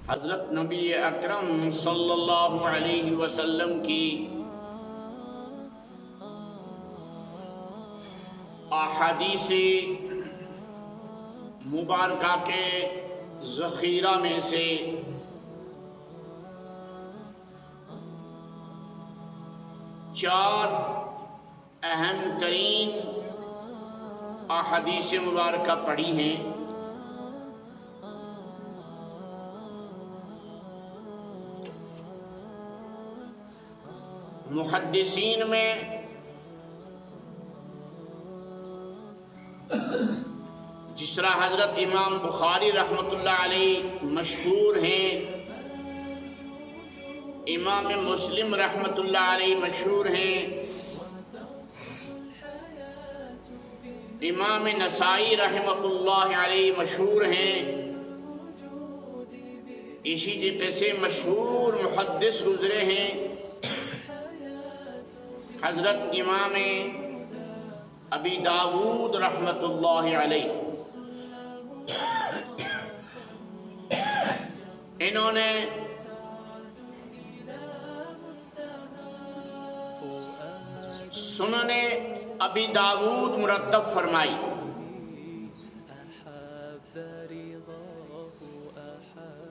حضرت نبی اکرم صلی اللہ علیہ وسلم کی احادیث مبارکہ کے ذخیرہ میں سے چار اہم ترین احادیث مبارکہ پڑھی ہیں۔ محدثین میں جس طرح حضرت امام بخاری رحمۃ اللہ علیہ مشہور ہیں، امام مسلم رحمۃ اللہ علیہ مشہور ہیں، امام نسائی رحمۃ اللہ علیہ مشہور ہیں، اسی طریقے سے مشہور محدث گزرے ہیں حضرت امام ابی داود رحمۃ اللہ علیہ۔ انہوں نے سنن ابی داود مرتب فرمائی۔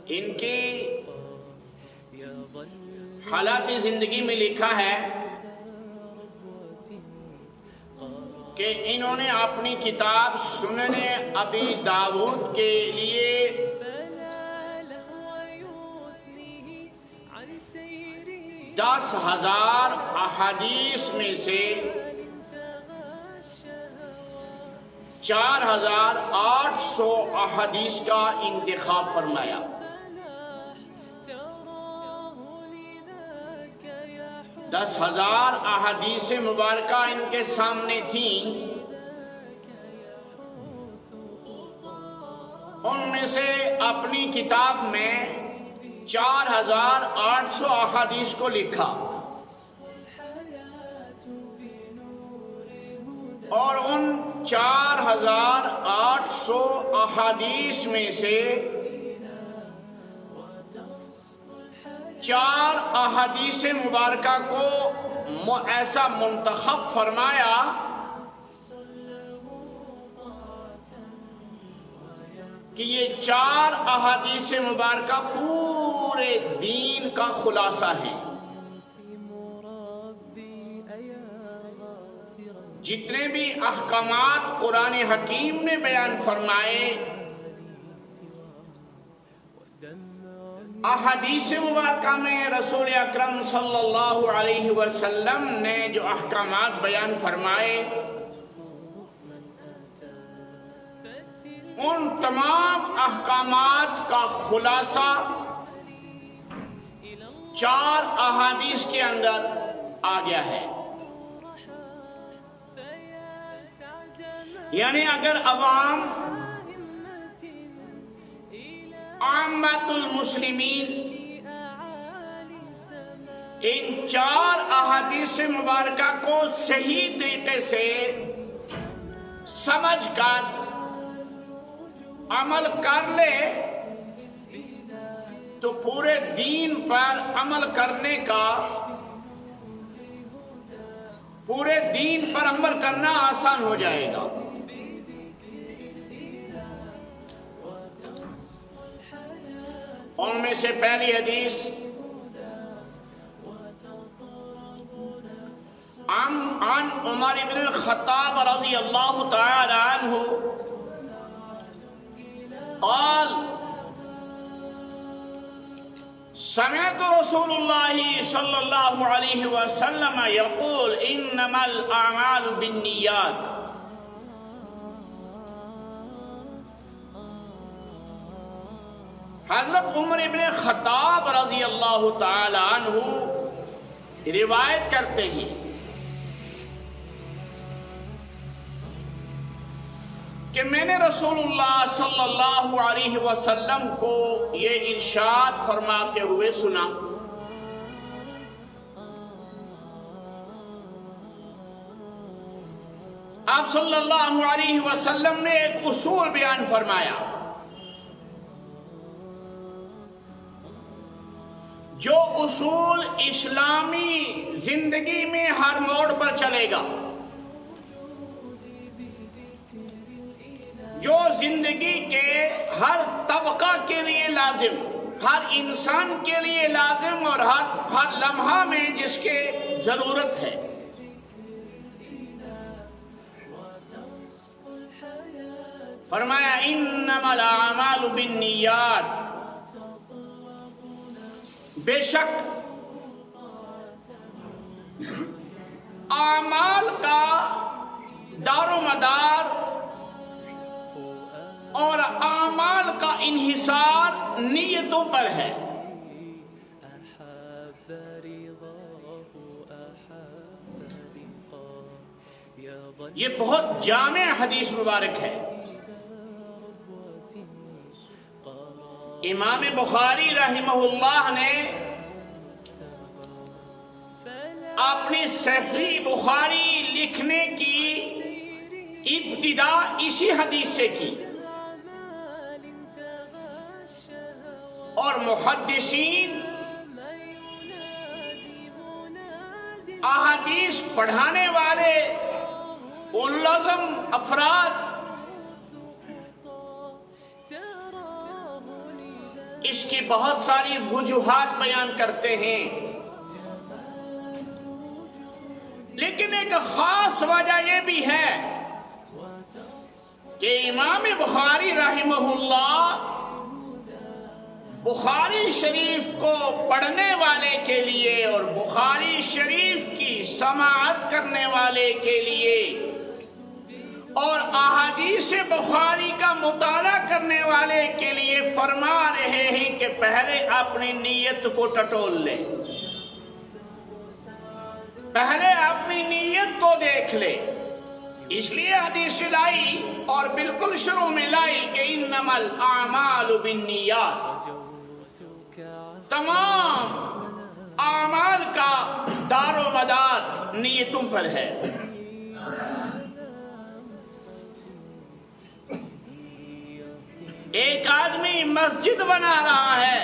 ان کی حالات زندگی میں لکھا ہے کہ انہوں نے اپنی کتاب سنن ابی داود کے لیے 10,000 احادیث میں سے 4,800 احادیث کا انتخاب فرمایا۔ 10,000 احادیث مبارکہ ان کے سامنے تھیں، ان میں سے اپنی کتاب میں 4,800 احادیث کو لکھا، اور ان 4,800 احادیث میں سے 4 احادیث مبارکہ کو ایسا منتخب فرمایا کہ یہ 4 احادیث مبارکہ پورے دین کا خلاصہ ہیں۔ جتنے بھی احکامات قرآن حکیم نے بیان فرمائے، احادیث مبارکہ میں رسول اکرم صلی اللہ علیہ وسلم نے جو احکامات بیان فرمائے، ان تمام احکامات کا خلاصہ 4 احادیث کے اندر آ گیا ہے۔ یعنی اگر عوام عامت المسلمین ان 4 احادیث مبارکہ کو صحیح طریقے سے سمجھ کر عمل کر لے تو پورے دین پر عمل کرنے کا، پورے دین پر عمل کرنا آسان ہو جائے گا۔ ان میں سے پہلی حدیث عن عمر بن الخطاب رضی اللہ تعالی عنہ قال سمعت رسول اللہ صلی اللہ علیہ وسلم یقول انما الاعمال بالنیات۔ حضرت عمر ابن خطاب رضی اللہ تعالی عنہ روایت کرتے ہیں کہ میں نے رسول اللہ صلی اللہ علیہ وسلم کو یہ ارشاد فرماتے ہوئے سنا، آپ صلی اللہ علیہ وسلم نے ایک اصول بیان فرمایا جو اصول اسلامی زندگی میں ہر موڑ پر چلے گا، جو زندگی کے ہر طبقہ کے لیے لازم، ہر انسان کے لیے لازم اور ہر لمحہ میں جس کے ضرورت ہے. فرمایا انما الاعمال بالنیات، بے شک اعمال کا دار و مدار اور اعمال کا انحصار نیتوں پر ہے. یہ بہت جامع حدیث مبارک ہے. امام بخاری رحمہ اللہ نے اپنی صحیح بخاری لکھنے کی ابتدا اسی حدیث سے کی، اور محدثین احادیث پڑھانے والے ملزم افراد اس کی بہت ساری وجوہات بیان کرتے ہیں، لیکن ایک خاص وجہ یہ بھی ہے کہ امام بخاری رحمہ اللہ بخاری شریف کو پڑھنے والے کے لیے اور بخاری شریف کی سماعت کرنے والے کے لیے اور احادیث بخاری کا مطالعہ کرنے والے کے لیے فرما رہے ہیں کہ پہلے اپنی نیت کو ٹٹول لے، پہلے اپنی نیت کو دیکھ لے. اس لیے حدیث لائی اور بالکل شروع میں لائی کہ انما الاعمال بالنیات، تمام اعمال کا دار و مدار نیتوں پر ہے. ایک آدمی مسجد بنا رہا ہے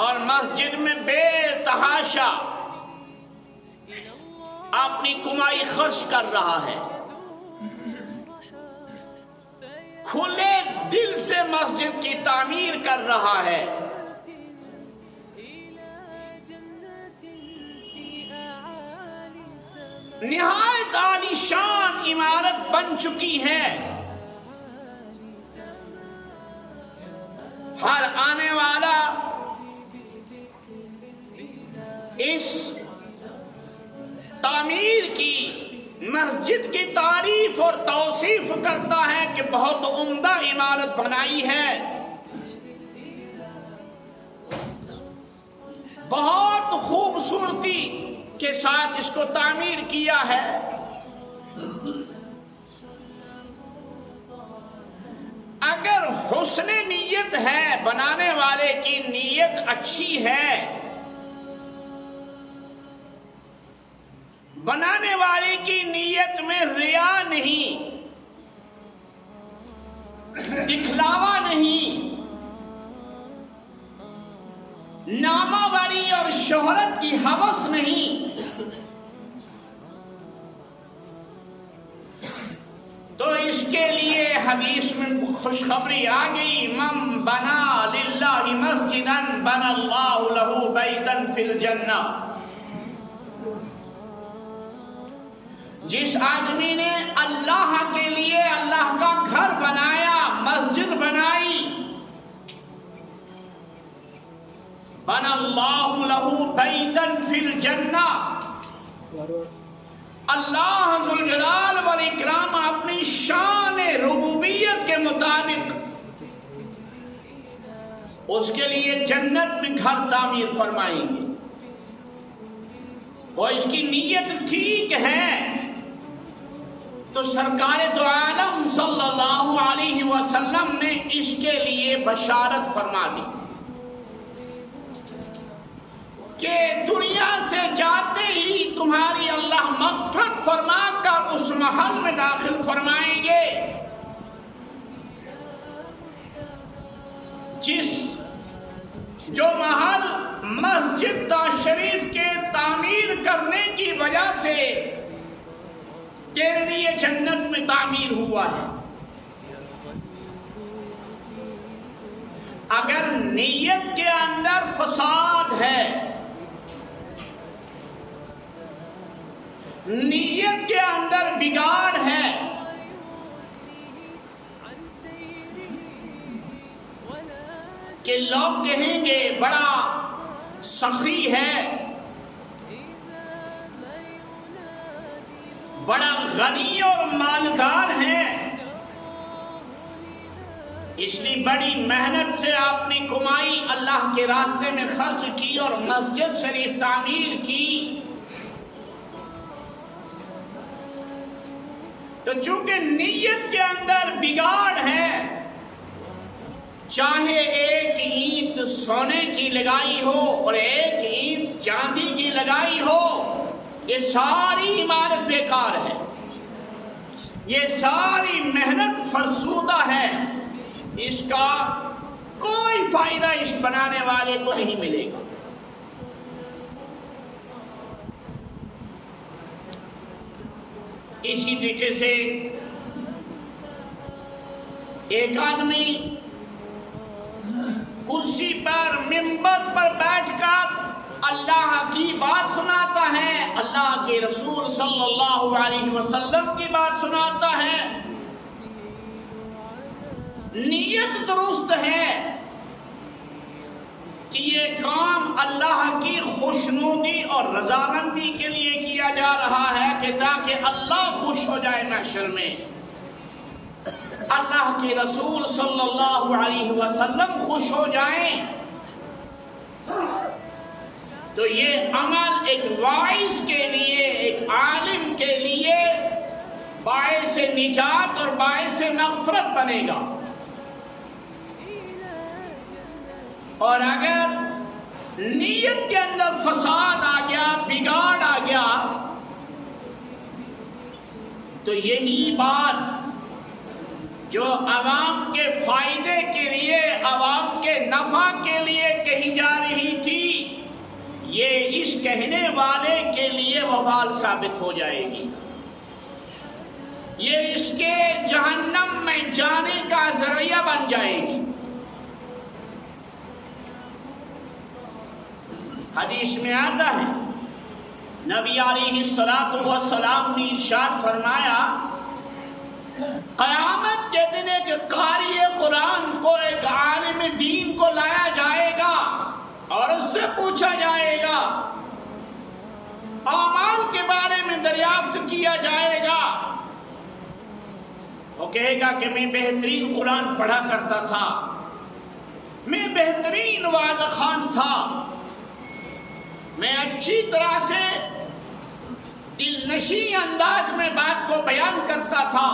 اور مسجد میں بے تحاشا اپنی کمائی خرچ کر رہا ہے، کھلے دل سے مسجد کی تعمیر کر رہا ہے، نہایت عالی شان عمارت بن چکی ہے. ہر آنے والا اس تعمیر کی مسجد کی تعریف اور توصیف کرتا ہے کہ بہت عمدہ عمارت بنائی ہے، بہت خوبصورتی کے ساتھ اس کو تعمیر کیا ہے. اگر حسن نیت ہے، بنانے والے کی نیت اچھی ہے، بنانے والے کی نیت میں ریا نہیں، دکھلاوا نہیں، نامہ وری اور شہرت کی ہوس نہیں، تو اس کے لیے حدیث میں خوشخبری آ گئی، من بنا للہ مسجدا بنا اللہ لہ بیتا فی الجنہ. جس آدمی نے اللہ کے لیے اللہ کا گھر بنایا، مسجد بنائی، بنا اللہ لہ بیتا فی الجنہ، اللہ ذوالجلال والاکرام اپنی شان ربوبیت کے مطابق اس کے لیے جنت میں گھر تعمیر فرمائیں گے. وہ اس کی نیت ٹھیک ہے تو سرکار دو عالم صلی اللہ علیہ وسلم نے اس کے لیے بشارت فرما دی کہ دنیا سے جاتے ہی تمہاری اللہ مغفرت فرما کر اس محل میں داخل فرمائیں گے جس جو محل مسجد شریف کے تعمیر کرنے کی وجہ سے تیرے لیے جنت میں تعمیر ہوا ہے، اگر نیت کے اندر فساد ہے، نیت کے اندر بگاڑ ہے، کہ لوگ کہیں گے بڑا سخی ہے، بڑا غنی اور مالدار ہے، اس لیے بڑی محنت سے آپ نے کمائی اللہ کے راستے میں خرچ کی اور مسجد شریف تعمیر کی، تو چونکہ نیت کے اندر بگاڑ ہے، چاہے ایک اینٹ سونے کی لگائی ہو اور ایک اینٹ چاندی کی لگائی ہو، یہ ساری عمارت بیکار ہے، یہ ساری محنت فرسودہ ہے، اس کا کوئی فائدہ اس بنانے والے کو نہیں ملے گا۔ اسی طریقے سے ایک آدمی کرسی پر منبر پر بیٹھ کر اللہ کی بات سناتا ہے، اللہ کے رسول صلی اللہ علیہ وسلم کی بات سناتا ہے، نیت درست ہے کہ یہ کام اللہ کی خوشنودی اور رضامندی کے لیے کیا جا رہا ہے، کہ تاکہ اللہ خوش ہو جائے محشر میں، اللہ کے رسول صلی اللہ علیہ وسلم خوش ہو جائیں، تو یہ عمل ایک واعظ کے لیے، ایک عالم کے لیے باعث نجات اور باعث مغفرت بنے گا۔ اور اگر نیت کے اندر فساد آ گیا، بگاڑ آ گیا، تو یہی بات جو عوام کے فائدے کے لیے، عوام کے نفع کے لیے کہی جا رہی تھی، یہ اس کہنے والے کے لیے وبال ثابت ہو جائے گی، یہ اس کے جہنم میں جانے کا ذریعہ بن جائے گی۔ حدیث میں آتا ہے، نبی علیہ السلام نے ارشاد فرمایا، قیامت کے دن ایک قاری قرآن کو، ایک عالم دین کو لایا جائے گا اور اس سے پوچھا جائے گا، اعمال کے بارے میں دریافت کیا جائے گا، وہ کہے گا کہ میں بہترین قرآن پڑھا کرتا تھا، میں بہترین واعظ خوان تھا، میں اچھی طرح سے دل نشیں انداز میں بات کو بیان کرتا تھا،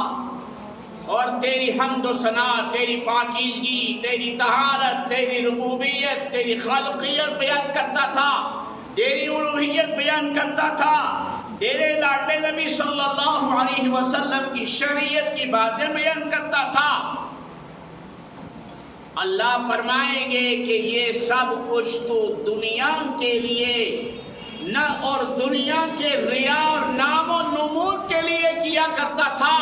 اور تیری حمد و ثنا، تیری پاکیزگی، تیری طہارت، تیری ربوبیت، تیری خالقیت بیان کرتا تھا، تیری الوہیت بیان کرتا تھا، تیرے لاڈلے نبی صلی اللہ علیہ وسلم کی شریعت کی باتیں بیان کرتا تھا۔ اللہ فرمائیں گے کہ یہ سب کچھ تو دنیا کے لیے نہ، اور دنیا کے ریا اور نام و نمود کے لیے کیا کرتا تھا،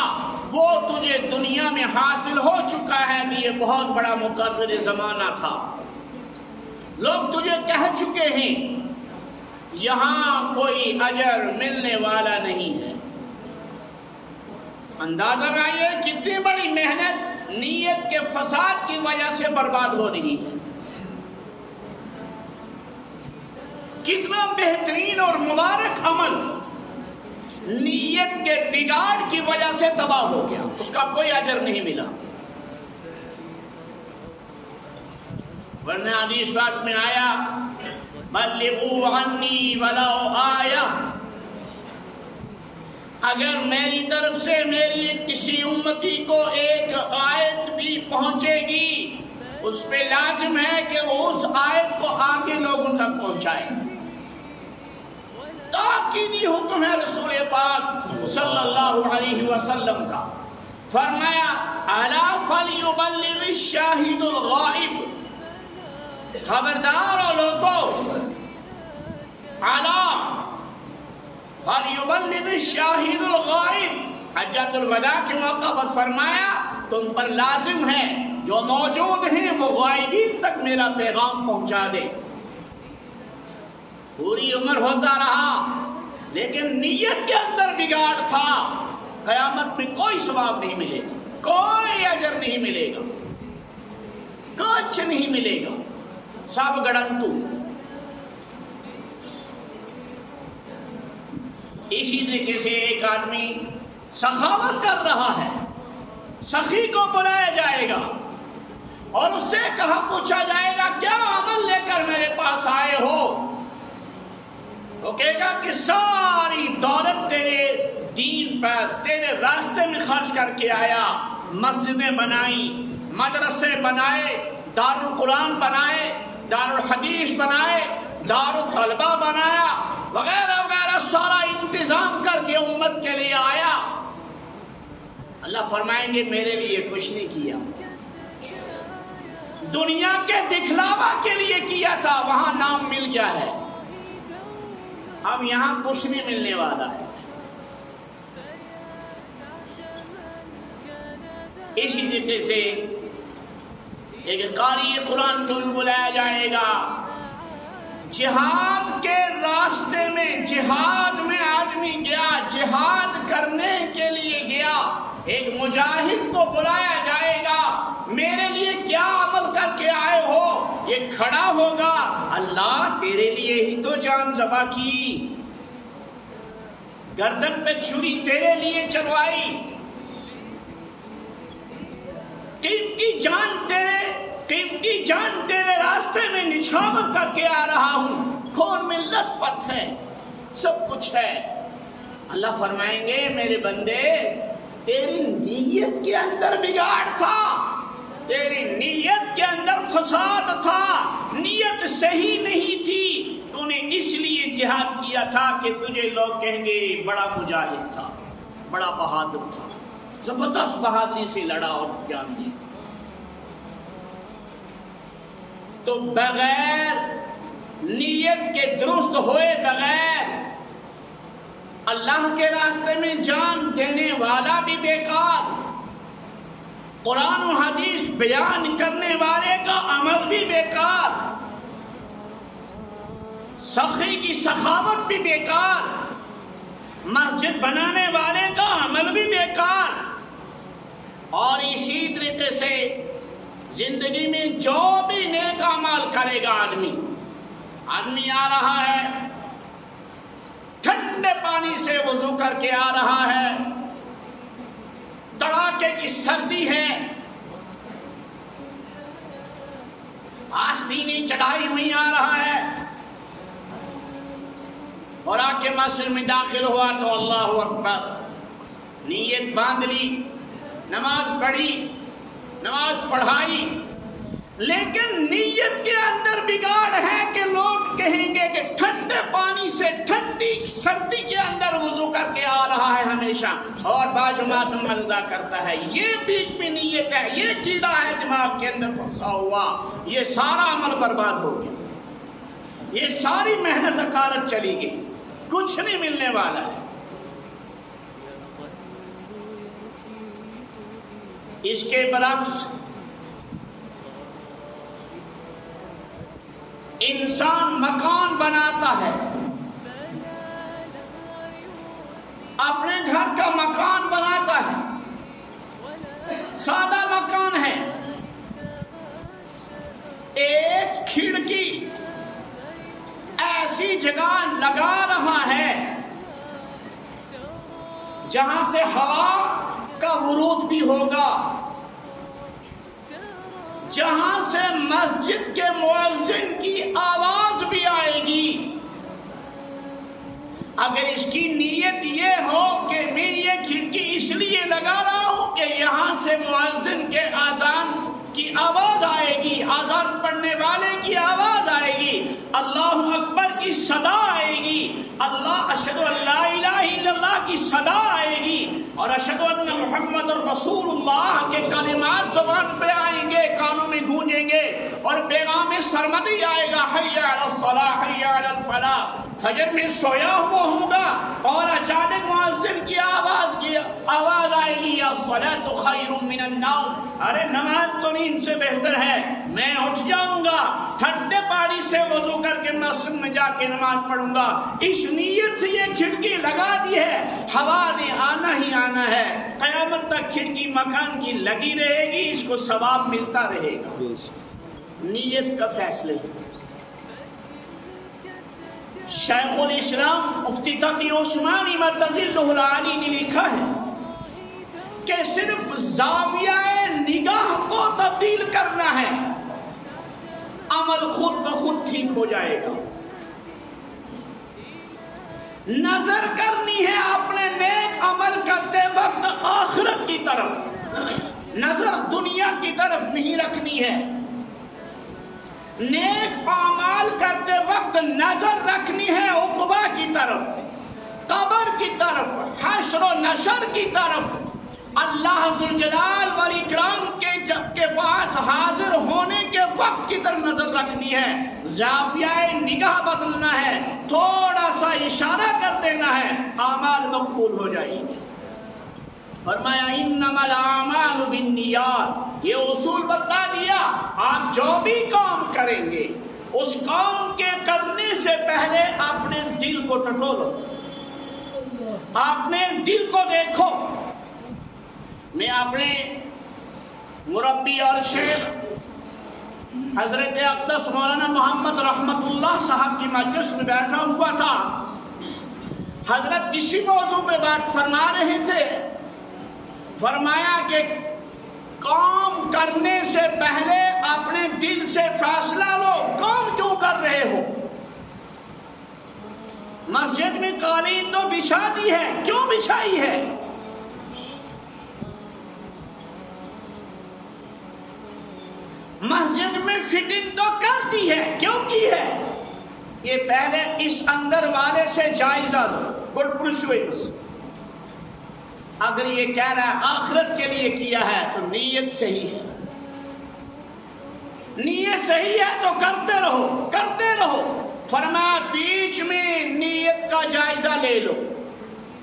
وہ تجھے دنیا میں حاصل ہو چکا ہے، کہ یہ بہت بڑا مقرر زمانہ تھا، لوگ تجھے کہہ چکے ہیں یہاں کوئی اجر ملنے والا نہیں ہے۔ اندازہ لگائیے کتنی بڑی محنت نیت کے فساد کی وجہ سے برباد ہو رہی ہے، کتنا بہترین اور مبارک عمل نیت کے بگاڑ کی وجہ سے تباہ ہو گیا، اس کا کوئی اجر نہیں ملا۔ ورنہ حدیث پاک میں آیا، بلغوا عنی ولو آیہ، اگر میری طرف سے میری کسی امتی کو ایک آیت بھی پہنچے گی، اس پہ لازم ہے کہ اس آیت کو آگے لوگوں تک پہنچائے۔ تاکیدی حکم ہے رسول پاک صلی اللہ علیہ وسلم کا، فرمایا الا فلیبلغ الشاہد الغائب، خبردار ہو لوگو، اعلیٰ فَلْيُبَلِّغِ الشَّاهِدُ الْغَائِبُ، حجۃ الوداع کے موقع پر فرمایا تم پر لازم ہے جو موجود ہیں وہ غائبین تک میرا پیغام پہنچا دے۔ پوری عمر ہوتا رہا لیکن نیت کے اندر بگاڑ تھا، قیامت میں کوئی ثواب نہیں ملے گا، کوئی اجر نہیں ملے گا، کچھ نہیں ملے گا، سب گڑنتو۔ اسی طریقے سے ایک آدمی سخاوت کر رہا ہے، سخی کو بلایا جائے گا اور اس سے کہا پوچھا جائے گا کیا عمل لے کر میرے پاس آئے ہو؟ وہ کہے گا کہ ساری دولت تیرے دین پر، تیرے راستے میں خرچ کر کے آیا، مسجدیں بنائی، مدرسے بنائے، دارالقرآن بنائے، دارالحدیث بنائے، دارالطلبہ بنایا، وغیرہ وغیرہ، سارا انتظام کر کے امت کے لیے آیا۔ اللہ فرمائیں گے میرے لیے کچھ نہیں کیا، دنیا کے دکھلاوا کے لیے کیا تھا، وہاں نام مل گیا ہے، اب یہاں کچھ نہیں ملنے والا ہے۔ اسی طریقے سے ایک قاری قرآن کو بھی بلایا جائے گا، جہاد کے راستے میں، جہاد میں آدمی گیا، جہاد کرنے کے لیے گیا، ایک مجاہد کو بلایا جائے گا، میرے لیے کیا عمل کر کے آئے ہو؟ یہ کھڑا ہوگا، اللہ تیرے لیے ہی تو جان ذبح کی، گردن پہ چھری تیرے لیے چلوائی، قیمتی جان تیرے راستے میں نچھاور کر کے آ رہا ہوں، خون میں لت پت ہے، سب کچھ ہے۔ اللہ فرمائیں گے میرے بندے تیری نیت کے اندر بگاڑ تھا، تیری نیت کے اندر فساد تھا، نیت صحیح نہیں تھی، تو نے اس لیے جہاد کیا تھا کہ تجھے لوگ کہیں گے بڑا مجاہد تھا، بڑا بہادر تھا، زبردست بہادری سے لڑا اور جان دی۔ تو بغیر نیت کے درست ہوئے بغیر اللہ کے راستے میں جان دینے والا بھی بیکار، قرآن و حدیث بیان کرنے والے کا عمل بھی بیکار، سخی کی سخاوت بھی بیکار، مسجد بنانے والے کا عمل بھی بیکار۔ اور اسی طریقے سے زندگی میں جو بھی نیک اعمال کرے گا آدمی آ رہا ہے، ٹھنڈے پانی سے وضو کر کے آ رہا ہے، تڑاکے کی سردی ہے، آستینی چڑھائی ہوئی آ رہا ہے، اور آ کے مسجد میں داخل ہوا تو اللہ اکبر، نیت باندھ لی، نماز پڑھی، نماز پڑھائی، لیکن نیت کے اندر بگاڑ ہے کہ لوگ کہیں گے کہ ٹھنڈے پانی سے ٹھنڈی سردی کے اندر وضو کر کے آ رہا ہے ہمیشہ اور باجماعت ملدہ کرتا ہے، یہ بیچ میں نیت ہے، یہ کیڑا ہے دماغ کے اندر پھنسا ہوا، یہ سارا عمل برباد ہو گیا، یہ ساری محنت اکارت چلی گئی، کچھ نہیں ملنے والا ہے۔ اس کے برعکس انسان مکان بناتا ہے، اپنے گھر کا مکان بناتا ہے، سادہ مکان ہے، ایک کھڑکی ایسی جگہ لگا رہا ہے جہاں سے ہوا کا ورود بھی ہوگا، جہاں سے مسجد کے مؤذن کی آواز بھی آئے گی۔ اگر اس کی نیت یہ ہو کہ میں یہ کھڑکی اس لیے لگا رہا ہوں کہ یہاں سے مؤذن کے اذان کی آواز آئے گی، اذان پڑھنے والے کی آواز آئے گی، اللہ اکبر کی صدا آئے گی، اللہ اشہد ان لا الہ الا اللہ کی صدا آئے گی، اور اشہد ان محمد رسول اللہ کے کلمات زبان پہ آئیں گے، کانوں میں گونجیں گے، اور اور پیغام سرمدی آئے گا، حی علی الصلاح حی علی الفلاح، فجر میں سویا ہوا ہوگا اور اچانک مؤذن کی آواز آئے گی، الصلاۃ خیر من النوم، ارے نماز تو نیند سے بہتر ہے، میں اٹھ جاؤں گا، ٹھنڈے پانی سے وضو کر کے مسجد میں جا کے نماز پڑھوں گا۔ اس نیت سے یہ کھڑکی لگا دی ہے، ہوا نے آنا ہی آنا ہے، قیامت تک کھڑکی مکان کی لگی رہے گی، اس کو ثواب ملتا رہے گا۔ نیت کا فیصلے شیخ الاسلام مفتی تقی عثمانی مدظ اللہ العالی نے لکھا ہے کہ صرف زاویہ نگاہ کو تبدیل کرنا ہے، عمل خود بخود ٹھیک ہو جائے گا۔ نظر کرنی ہے اپنے نیک عمل کرتے وقت آخرت کی طرف، نظر دنیا کی طرف نہیں رکھنی ہے۔ نیک اعمال کرتے وقت نظر رکھنی ہے عقبہ کی طرف، قبر کی طرف، حشر و نشر کی طرف، اللہ ذوالجلال والاکرام کے پاس حاضر ہونے کے وقت کی طرف نظر رکھنی ہے۔ زاویہ نگاہ بدلنا ہے، تھوڑا سا اشارہ کر دینا ہے، اعمال مقبول ہو جائیں گے۔ فرمایا انما الاعمال بالنیات، یہ اصول بتلا دیا، آپ جو بھی کام کریں گے اس کام کے کرنے سے پہلے اپنے دل کو ٹٹولو، اپنے دل کو دیکھو۔ میں اپنے مربی اور شیخ حضرت اقدس مولانا محمد رحمت اللہ صاحب کی مجلس میں بیٹھا ہوا تھا، حضرت اسی موضوع پہ بات فرما رہے تھے۔ فرمایا کہ کام کرنے سے پہلے اپنے دل سے فیصلہ لو، کام کیوں کر رہے ہو؟ مسجد میں قالین تو بچھا دی ہے، کیوں بچھائی ہے؟ مسجد میں فٹنگ تو کر دی ہے، کیوں کی ہے؟ یہ پہلے اس اندر والے سے جائزہ دو، گڈ پرسویشن۔ اگر یہ کہہ رہا ہے آخرت کے لیے کیا ہے تو نیت صحیح ہے، نیت صحیح ہے تو کرتے رہو کرتے رہو۔ فرمایا بیچ میں نیت کا جائزہ لے لو،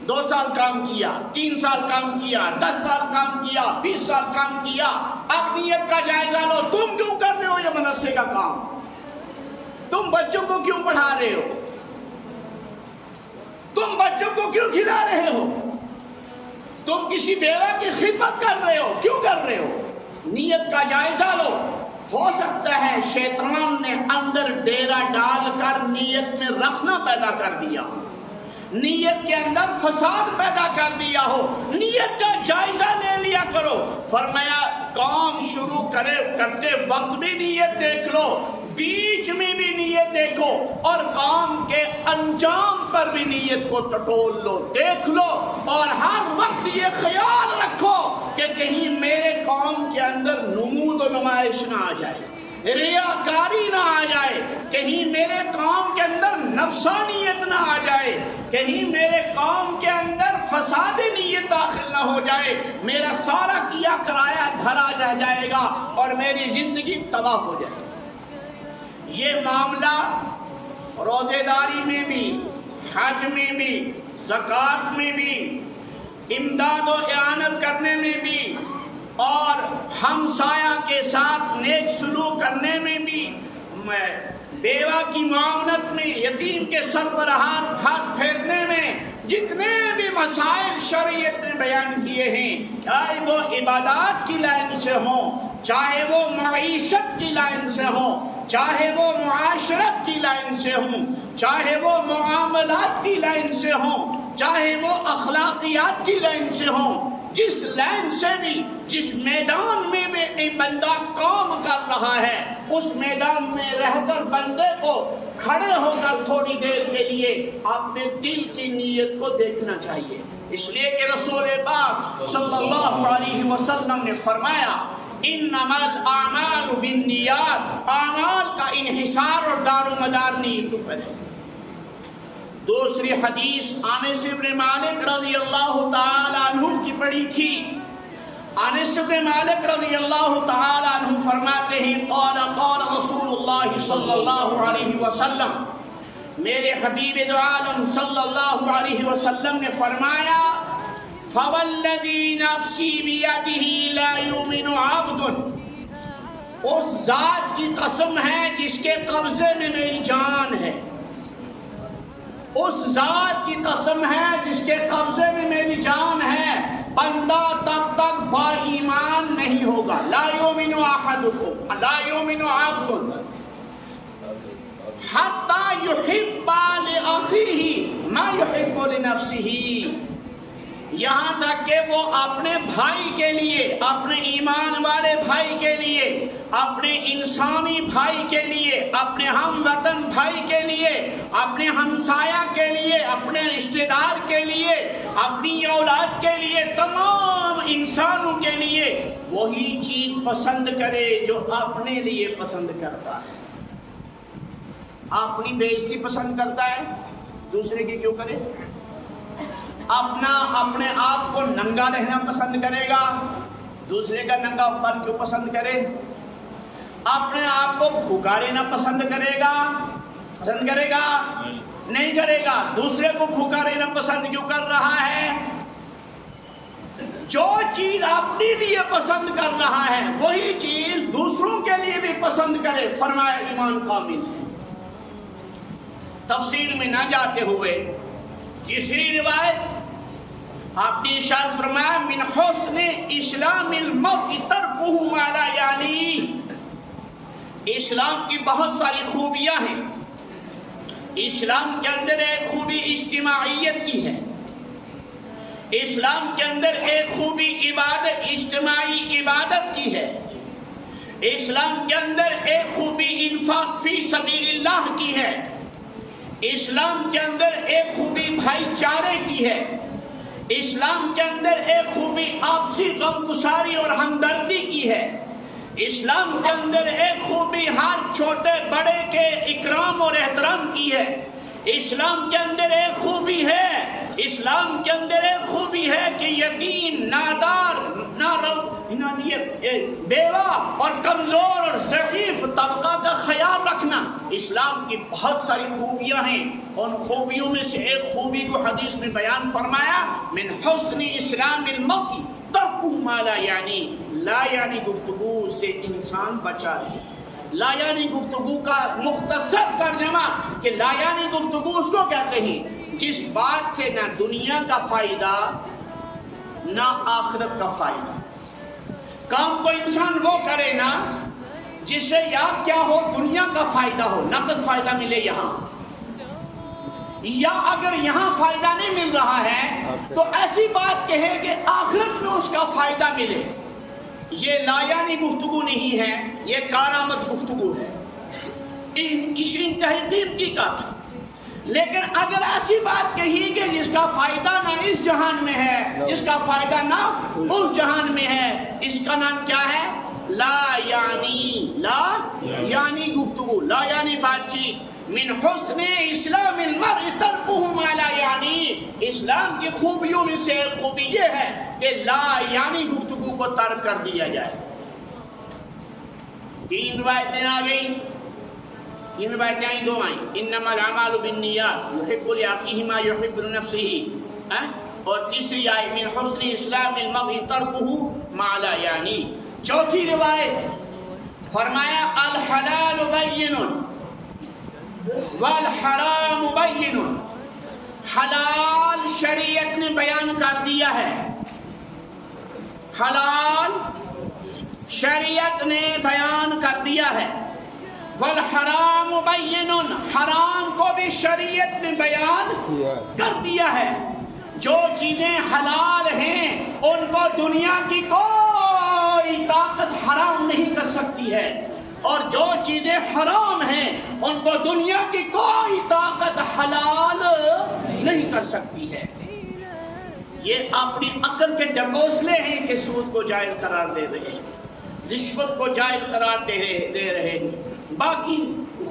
2 سال کام کیا، 3 سال کام کیا، 10 سال کام کیا، 20 سال کام کیا، اب نیت کا جائزہ لو، تم کیوں کر رہے ہو یہ مدرسے کا کام؟ تم بچوں کو کیوں پڑھا رہے ہو؟ تم بچوں کو کیوں کھلا رہے ہو؟ تم کسی بیوہ کی خدمت کر رہے ہو، کیوں کر رہے ہو؟ نیت کا جائزہ لو۔ ہو سکتا ہے شیطان نے اندر ڈیرا ڈال کر نیت میں رکھنا پیدا کر دیا، نیت کے اندر فساد پیدا کر دیا ہو، نیت کا جائزہ لے لیا کرو۔ فرمایا کام شروع کرتے وقت بھی نیت دیکھ لو، بیچ میں بھی نیت دیکھو، اور کام کے انجام پر بھی نیت کو ٹٹول لو، دیکھ لو، اور ہر وقت یہ خیال رکھو کہ کہیں میرے کام کے اندر نمود و نمائش نہ آ جائے، ریاکاری نہ آ جائے، کہیں میرے کام کے اندر نفسانیت نہ آ جائے، کہیں میرے کام کے اندر فساد نیت داخل نہ ہو جائے، میرا سارا کیا کرایا دھرا رہ جائے گا اور میری زندگی تباہ ہو جائے گی۔ یہ معاملہ روزے داری میں بھی، حج میں بھی، زکوٰۃ میں بھی، امداد و اعانت کرنے میں بھی، اور ہمسایہ کے ساتھ نیک سلوک کرنے میں بھی، بیوہ کی معاونت میں، یتیم کے سر پر ہاتھ پھیرنے میں، جتنے بھی مسائل شریعت نے بیان کیے ہیں، چاہے وہ عبادات کی لائن سے ہوں، چاہے وہ معیشت کی لائن سے ہوں، چاہے وہ معاشرت کی لائن سے ہوں، چاہے وہ معاملات کی لائن سے ہوں، چاہے وہ اخلاقیات کی لائن سے ہوں، جس لائن سے بھی، جس میدان میں بھی ایک بندہ کام کر رہا ہے، اس میدان میں رہ کر بندے کو کھڑے ہو کر تھوڑی دیر کے لیے اپنے دل کی نیت کو دیکھنا چاہیے۔ اس لیے کہ رسول پاک صلی اللہ علیہ وسلم نے فرمایا انما الاعمال بالنیات، اعمال کا انحصار اور دار و مدار نیت پر ہے۔ دوسری حدیث انس بن مالک رضی اللہ تعالی عنہ کی پڑھی تھی۔ انس بن مالک رضی اللہ تعالی عنہ فرماتے ہیں قال قال رسول اللہ صلی اللہ علیہ وسلم، میرے حبیب دو عالم صلی اللہ علیہ وسلم نے فرمایا فوالذی نفسی بیدہ لا یؤمن عبد، اس ذات کی قسم ہے جس کے قبضے میں میری جان ہے، اس ذات کی قسم ہے جس کے قبضے میں میری جان ہے، بندہ تب تک با ایمان نہیں ہوگا، لا یؤمن احدکم لا یؤمن عبد حتی یحب لأخیہ ما یحب لنفسہ، یہاں تک کہ وہ اپنے بھائی کے لیے، اپنے ایمان والے بھائی کے لیے، اپنے انسانی بھائی کے لیے، اپنے ہم وطن بھائی کے لیے، اپنے ہمسایہ کے لیے، اپنے رشتہ دار کے لیے، اپنی اولاد کے لیے، تمام انسانوں کے لیے وہی چیز پسند کرے جو اپنے لیے پسند کرتا ہے۔ اپنی بےعزتی پسند کرتا ہے، دوسرے کی کیوں کرے؟ اپنے آپ کو ننگا رہنا پسند کرے گا، دوسرے کا ننگا پن کیوں پسند کرے؟ اپنے آپ کو بھوکا رہنا پسند کرے گا، پسند کرے گا؟ نہیں کرے گا۔ دوسرے کو بھوکا رہنا پسند کیوں کر رہا ہے؟ جو چیز اپنے لیے پسند کر رہا ہے وہی چیز دوسروں کے لیے بھی پسند کرے، فرمایا ایمان کامل ہے۔ تفسیر میں نہ جاتے ہوئے تیسری روایت آپ نے ارشاد فرمایا من حسن اسلام المرء ترکہ ما لا یعنیہ، اسلام کی بہت ساری خوبیاں ہیں، اسلام کے اندر ایک خوبی اجتماعیت کی ہے، اسلام کے اندر ایک خوبی عبادت، اجتماعی عبادت کی ہے، اسلام کے اندر ایک خوبی انفاق فی سبیل اللہ کی ہے، اسلام کے اندر ایک خوبی بھائی چارے کی ہے، اسلام کے اندر ایک خوبی آپسی غمگساری اور ہمدردی کی ہے، اسلام کے اندر ایک خوبی ہر چھوٹے بڑے کے اکرام اور احترام کی ہے، اسلام کے اندر ایک خوبی ہے، اسلام کے اندر ایک خوبی ہے کہ یتیم، نادار، بیوہ اور کمزور اور ضعیف طبقہ کا خیال رکھنا، اسلام کی بہت ساری خوبیاں ہیں۔ ان خوبیوں میں سے ایک خوبی کو حدیث میں بیان فرمایا من حسن اسلام المرء ترکہ ما لا یعنی، لا یعنی گفتگو سے انسان بچا رہے۔ لا یعنی گفتگو کا مختصر ترجمہ کہ لا یعنی گفتگو اس کو کہتے ہیں جس بات سے نہ دنیا کا فائدہ نہ آخرت کا فائدہ۔ کام کو انسان وہ کرے نا جس سے یا کیا ہو، دنیا کا فائدہ ہو، نقد فائدہ ملے یہاں، یا اگر یہاں فائدہ نہیں مل رہا ہے تو ایسی بات کہے کہ آخرت میں اس کا فائدہ ملے۔ یہ لا یعنی گفتگو نہیں ہے، یہ کارآمد گفتگو ہے، اس انتہائی قیمتی کا تھا۔ لیکن اگر ایسی بات کہی کہ جس کا فائدہ نہ اس جہان میں ہے، جس کا فائدہ نہ اس جہان میں ہے، اس کا نام کیا ہے؟ لا یعنی، لا یعنی گفتگو، لا یعنی بات چیت۔ من حسن اسلام المرء ترکہ ما لا یعنی، اسلام کی خوبیوں میں سے ایک خوبی یہ ہے کہ لا یعنی گفتگو کو ترک کر دیا جائے۔ تین روایتیں آ گئیں، تین روایتیں آئیں، دو آئیں، انما الاعمال بالنیات یحب لأخیہ ما یحب لنفسہ، اور تیسری آئی من حسن اسلام المرء ترکہ ما لا یعنی۔ چوتھی روایت فرمایا الحلال بین والحرام بین، حلال شریعت نے بیان کر دیا ہے، حلال شریعت نے بیان کر دیا ہے، والحرام بین، حرام کو بھی شریعت نے بیان کر دیا ہے۔ جو چیزیں حلال ہیں ان کو دنیا کی کوئی طاقت حرام نہیں کر سکتی ہے، اور جو چیزیں حرام ہیں ان کو دنیا کی کوئی طاقت حلال نہیں کر سکتی ہے۔ یہ اپنی عقل کے ڈبوسلے ہیں کہ سود کو جائز قرار دے رہے ہیں، رشوت کو جائز قرار دے رہے ہیں، باقی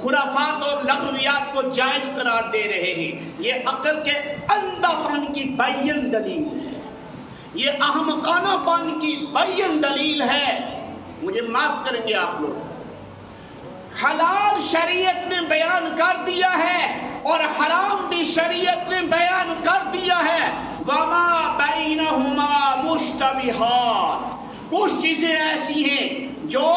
خرافات اور لغویات کو جائز قرار دے رہے ہیں۔ یہ عقل کے اندھا پن کی بین دلیل ہے، یہ احمقانہ پن کی بین دلیل ہے۔ مجھے معاف کریں گے آپ لوگ، حلال شریعت نے بیان کر دیا ہے اور حرام بھی شریعت نے بیان کر دیا ہے. وما بینہما مشتبہات، کچھ چیزیں ایسی ہیں جو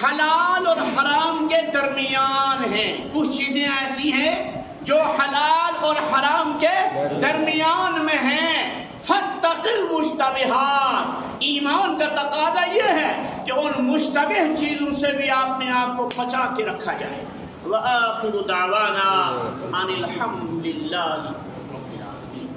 حلال اور حرام کے درمیان ہیں، کچھ چیزیں ایسی ہیں جو حلال اور حرام کے درمیان میں ہیں. فاتق المشتبہات، ایمان کا تقاضا یہ ہے کہ ان مشتبہ چیزوں سے بھی آپ نے آپ کو بچا کے رکھا جائے. وآخر دعوانا ان الحمد للہ رب العالمین.